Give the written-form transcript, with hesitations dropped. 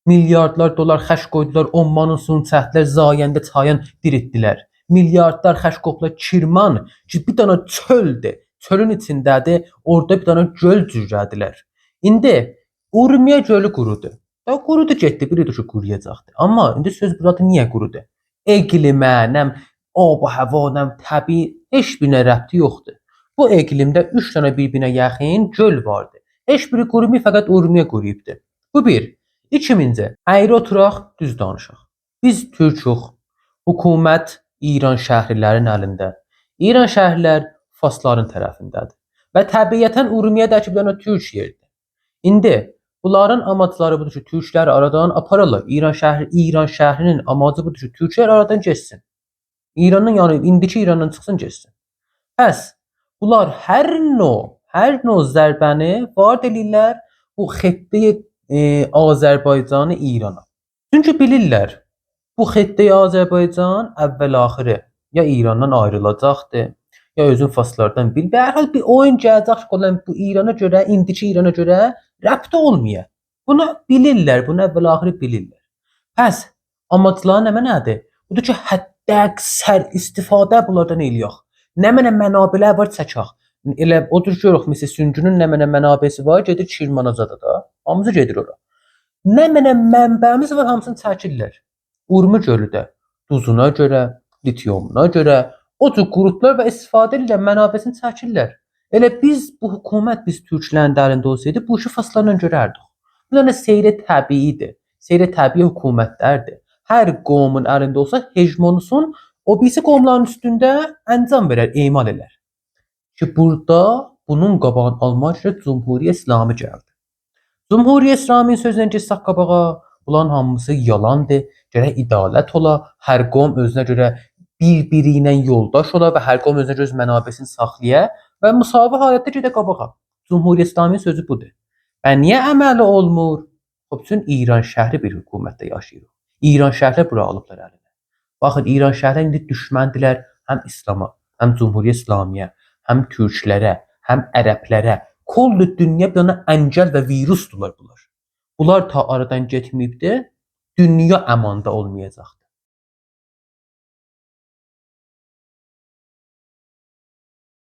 Milyardlar dolar xərc qoydular, Ommanın çəhdlər zayəndə çayın diritdilər. Milyardlar xərc qoydular Kirman ki, bir dənə çöldür. Çölün içindədir, orada bir dənə göl cürədilər. İndi Urmiya gölü qurudu. Ya qurudu getdi, biliyordu ki quruyacaqdı. Amma indi söz buradır, niyə qurudu? Iqlimə, nəm ab və hava, nəm təbii heç birinə rəbti yoxdur. Bu iqlimdə 3 dənə bir-birinə yaxın göl vardı. Heç biri qurumayıb, fəqət Urmiya quruyubdu. Bu bir. İkincisi, əyri oturaq, düz danışaq. Biz türküq, hökumət İran şəhərlilərin əlində. İran şəhərlilər Farsların tərəfindədir. Və təbiətən Urmiyədəki bir dənə türk yerdir. İndi bunların amacları budur ki, türkləri aradan aparırlar. İran şəhrinin amacı budur ki, türklər aradan geçsin. İrandan, yəni indiki İrandan çıxsın, geçsin. Bəs bunlar hər növ zərbəni vard eləyirlər bu xəttəyi Azərbaycanı İrana. Çünki bilirlər, bu xəttəyi Azərbaycan əvvəl-axırı ya İrandan ayrılacaqdır, ya özün farslardan bil. Və hər hal bir oyun gələcək ki, bu İrana görə, indiki İrana görə rəbti olmaya. Bunu bilirlər, bunu əvvəl-axırı bilirlər. Bəs amacları nədir? Budur ki, həddəksər istifadə bunlardan eləyək. Nə mənə mənabələr var çəkək. Elə odur görürük, məsələn, Süngünün nə mənə mənabəsi var, gedir Kirmanacadır da. Hamısı gedir ora. Nə mənə mənbəmiz var, hamısını çəkirlər. Urmu gölü də duzuna görə, litiumuna görə o cür qurutlar və istifadə edirlər, mənabəsini çəkirlər. Elə biz bu hökumət, biz türklərin əlində olsaydı, bu işi farslarla görərdik. Bu da seyri təbiidir. Seyri təbii hökumətlərdir. Hər qovumun əlində olsa hegemonusun o birisi qovumların üstündə əncam verər, emal elər. Ki burada bunun qabağını almaq üçün Cümhuriyyət İslamı gəldi. Cümhuriyyət İslamının sözünə keçsək qabağa, bunların hamısı yalandır. Gərək ədalət ola, hər qovum özünə görə bir-biri ilə yoldaş ola və hər qovum özünə görə öz mənabəsini saxlaya və müsavi halətdə gedə qabağa. Cümhuriyyət İslamının sözü budur. Və niyə əməli olmur? Bütün İran şəhri bir hökumətdə yaşayır. İran şəhərlər bura alıblar əlinə. Baxın, İran şəhərlər indi düşməndilər həm İslama, həm Cümhuriyyət İslamiyə, həm türklərə, həm ərəblərə. Kollu dünya bir dənə əngəl və virusdular bunlar. Bunlar ta aradan getməyibdir, dünya əmanda olmayacaqdır.